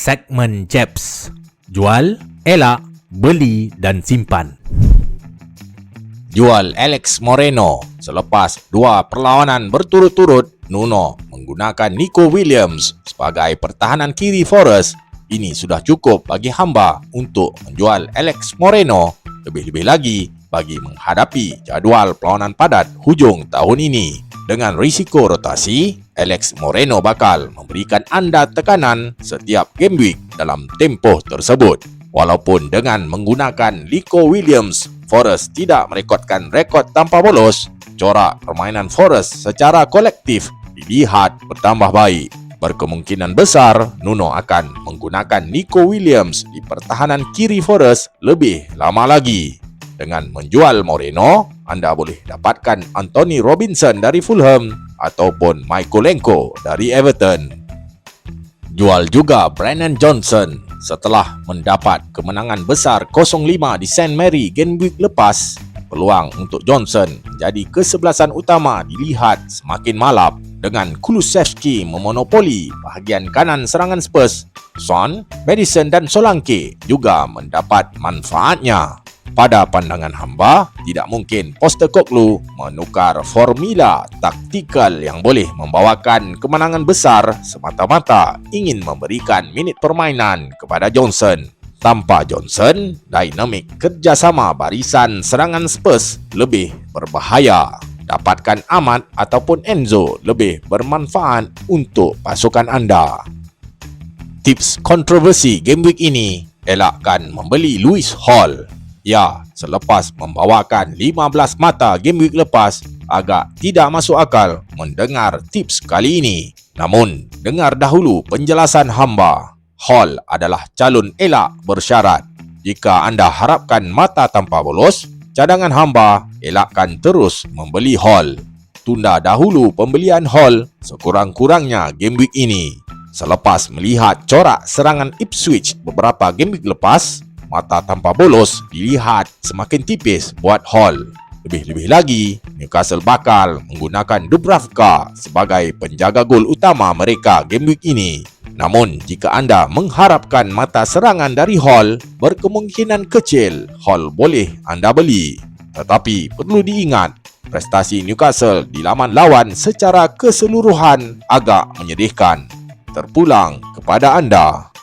segmen JEPS. Jual, elak, beli dan simpan. Jual Alex Moreno. Selepas 2 perlawanan berturut-turut, Nuno menggunakan Nico Williams sebagai pertahanan kiri Forest. Ini sudah cukup bagi hamba untuk menjual Alex Moreno, lebih-lebih lagi bagi menghadapi jadual perlawanan padat hujung tahun ini. Dengan risiko rotasi, Alex Moreno bakal memberikan anda tekanan setiap game week dalam tempoh tersebut. Walaupun dengan menggunakan Nico Williams, Forest tidak merekodkan rekod tanpa bolos, corak permainan Forest secara kolektif dilihat bertambah baik. Berkemungkinan besar, Nuno akan menggunakan Nico Williams di pertahanan kiri Forest lebih lama lagi. Dengan menjual Moreno, anda boleh dapatkan Anthony Robinson dari Fulham ataupun Mykolenko dari Everton. Jual juga Brennan Johnson. Setelah mendapat kemenangan besar 0-5 di St. Mary game week lepas, peluang untuk Johnson menjadi kesebelasan utama dilihat semakin malap dengan Kulusevski memonopoli bahagian kanan serangan Spurs. Son, Maddison dan Solanke juga mendapat manfaatnya. Pada pandangan hamba, tidak mungkin Postecoglou menukar formula taktikal yang boleh membawakan kemenangan besar semata-mata ingin memberikan minit permainan kepada Johnson. Tanpa Johnson, dinamik kerjasama barisan serangan Spurs lebih berbahaya. Dapatkan Ahmad ataupun Enzo lebih bermanfaat untuk pasukan anda. Tips kontroversi game week ini, elakkan membeli Lewis Hall. Ya, selepas membawakan 15 mata game week lepas, agak tidak masuk akal mendengar tips kali ini. Namun, dengar dahulu penjelasan hamba. Hall adalah calon elak bersyarat. Jika anda harapkan mata tanpa bolos, cadangan hamba elakkan terus membeli Hall. Tunda dahulu pembelian Hall sekurang-kurangnya game week ini. Selepas melihat corak serangan Ipswich beberapa game week lepas, mata tanpa bolos dilihat semakin tipis buat Hall. Lebih-lebih lagi, Newcastle bakal menggunakan Dubravka sebagai penjaga gol utama mereka game week ini. Namun, jika anda mengharapkan mata serangan dari Hall, berkemungkinan kecil Hall boleh anda beli. Tetapi perlu diingat, prestasi Newcastle di laman lawan secara keseluruhan agak menyedihkan. Terpulang kepada anda.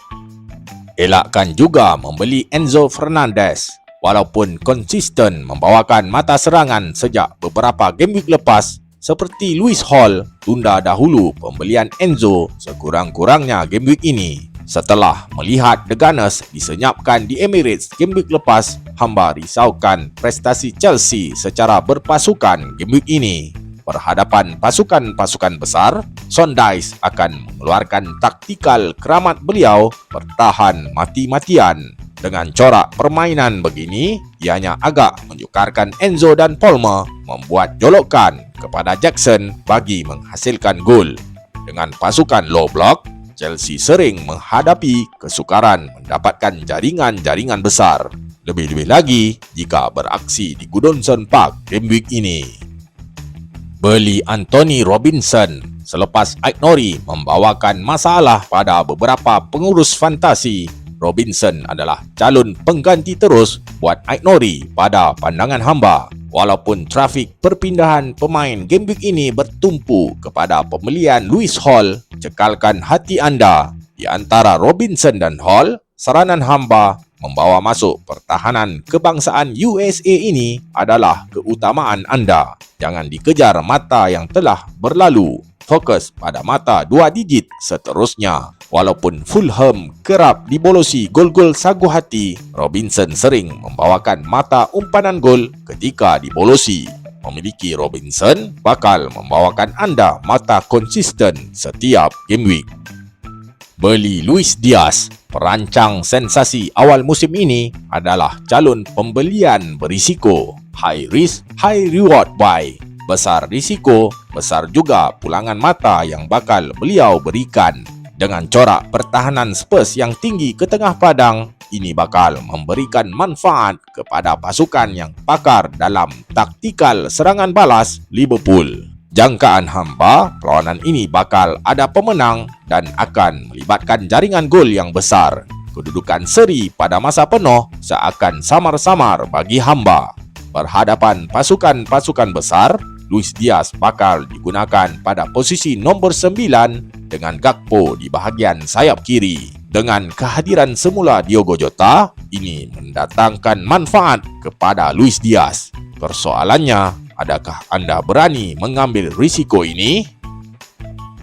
Elakkan juga membeli Enzo Fernandez. Walaupun konsisten membawakan mata serangan sejak beberapa game week lepas, seperti Lewis Hall, tunda dahulu pembelian Enzo sekurang-kurangnya game week ini. Setelah melihat The Gunners disenyapkan di Emirates game week lepas, hamba risaukan prestasi Chelsea secara berpasukan game week ini. Berhadapan pasukan-pasukan besar, Sondais akan mengeluarkan taktikal keramat beliau bertahan mati-matian. Dengan corak permainan begini, ianya agak menyukarkan Enzo dan Palmer membuat jolokan kepada Jackson bagi menghasilkan gol. Dengan pasukan low block, Chelsea sering menghadapi kesukaran mendapatkan jaringan-jaringan besar. Lebih-lebih lagi jika beraksi di Goodison Park game week ini. Beli Anthony Robinson. Selepas Aït-Nouri membawakan masalah pada beberapa pengurus fantasi, Robinson adalah calon pengganti terus buat Aït-Nouri pada pandangan hamba. Walaupun trafik perpindahan pemain game week ini bertumpu kepada pembelian Lewis Hall, cekalkan hati anda. Di antara Robinson dan Hall, saranan hamba membawa masuk pertahanan kebangsaan USA ini adalah keutamaan anda. Jangan dikejar mata yang telah berlalu. Fokus pada mata 2 digit seterusnya. Walaupun Fulham kerap dibolosi gol-gol sagu hati, Robinson sering membawakan mata umpanan gol ketika dibolosi. Memiliki Robinson bakal membawakan anda mata konsisten setiap game week. Beli Luis Diaz. Perancang sensasi awal musim ini adalah calon pembelian berisiko. High risk, high reward buy. Besar risiko, besar juga pulangan mata yang bakal beliau berikan. Dengan corak pertahanan Spurs yang tinggi ke tengah padang, ini bakal memberikan manfaat kepada pasukan yang pakar dalam taktikal serangan balas Liverpool. Jangkaan hamba, perlawanan ini bakal ada pemenang dan akan melibatkan jaringan gol yang besar. Kedudukan seri pada masa penuh seakan samar-samar bagi hamba. Berhadapan pasukan-pasukan besar, Luis Diaz bakal digunakan pada posisi nombor 9 dengan Gakpo di bahagian sayap kiri. Dengan kehadiran semula Diogo Jota, ini mendatangkan manfaat kepada Luis Diaz. Persoalannya, adakah anda berani mengambil risiko ini?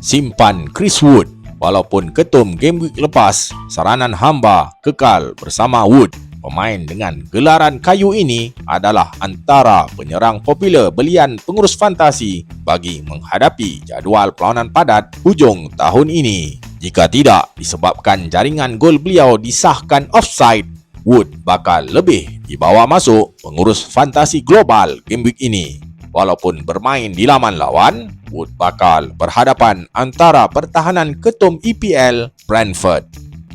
Simpan Chris Wood. Walaupun ketum game week lepas, saranan hamba kekal bersama Wood. Pemain dengan gelaran kayu ini adalah antara penyerang popular belian pengurus fantasi bagi menghadapi jadual perlawanan padat hujung tahun ini. Jika tidak disebabkan jaringan gol beliau disahkan offside, Wood bakal lebih dibawa masuk pengurus fantasi global game week ini. Walaupun bermain di laman lawan, Wood bakal berhadapan antara pertahanan ketum EPL Brentford.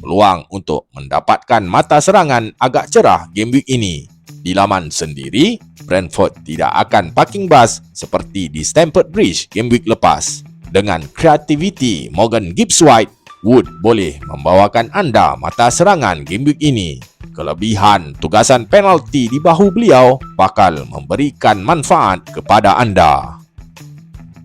Peluang untuk mendapatkan mata serangan agak cerah game week ini. Di laman sendiri, Brentford tidak akan parking bus seperti di Stamford Bridge game week lepas. Dengan kreativiti Morgan Gibbs-White, Wood boleh membawakan anda mata serangan game week ini. Kelebihan tugasan penalti di bahu beliau bakal memberikan manfaat kepada anda.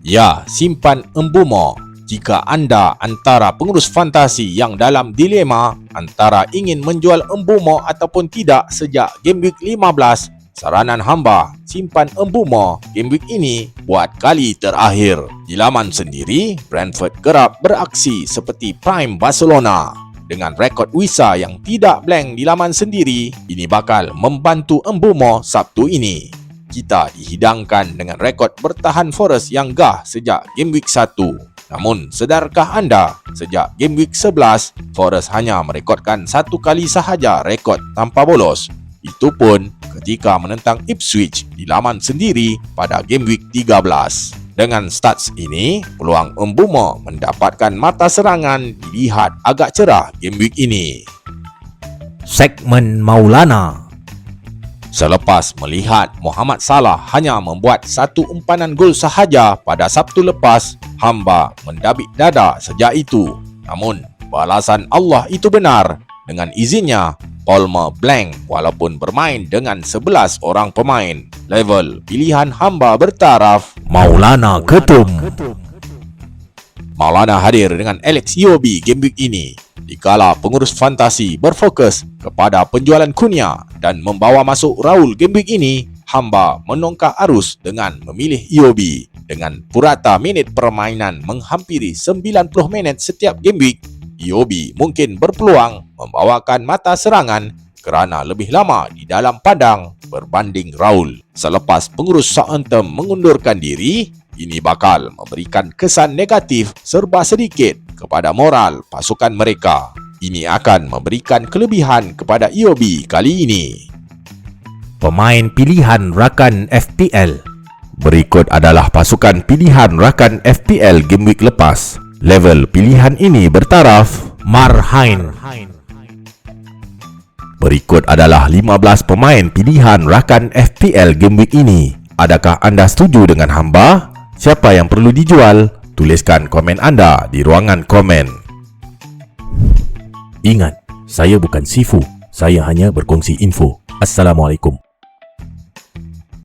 Ya, simpan Mbeumo. Jika anda antara pengurus fantasi yang dalam dilema antara ingin menjual Mbeumo ataupun tidak sejak game week 15, saranan hamba simpan Mbeumo game week ini buat kali terakhir. Di laman sendiri, Brentford kerap beraksi seperti prime Barcelona. Dengan rekod Wisa yang tidak blank di laman sendiri, ini bakal membantu Mbeumo Sabtu ini. Kita dihidangkan dengan rekod bertahan Forest yang gah sejak game week 1. Namun, sedarkah anda, sejak game week 11, Forest hanya merekodkan satu kali sahaja rekod tanpa bolos. Itu pun ketika menentang Ipswich di laman sendiri pada game week 13. Dengan stats ini, peluang Mbeumo mendapatkan mata serangan dilihat agak cerah game week ini. Segmen Maulana. Selepas melihat Mohamed Salah hanya membuat satu umpanan gol sahaja pada Sabtu lepas, hamba mendabik dada sejak itu. Namun, balasan Allah itu benar. Dengan izinnya, Palmer blank walaupun bermain dengan 11 orang pemain. Level pilihan hamba bertaraf Maulana Ketum. Maulana hadir dengan Alex Iwobi game week ini. Dikala pengurus fantasi berfokus kepada penjualan Cunha dan membawa masuk Raul game week ini, hamba menongkak arus dengan memilih Iwobi. Dengan purata minit permainan menghampiri 90 minit setiap game week, Iwobi mungkin berpeluang membawakan mata serangan kerana lebih lama di dalam padang berbanding Raul. Selepas pengurus Southampton mengundurkan diri, ini bakal memberikan kesan negatif serba sedikit kepada moral pasukan mereka. Ini akan memberikan kelebihan kepada Iwobi kali ini. Pemain pilihan rakan FPL. Berikut adalah pasukan pilihan rakan FPL game week lepas. Level pilihan ini bertaraf Marhain. Berikut adalah 15 pemain pilihan rakan FPL game week ini. Adakah anda setuju dengan hamba? Siapa yang perlu dijual? Tuliskan komen anda di ruangan komen. Ingat, saya bukan Sifu. Saya hanya berkongsi info. Assalamualaikum.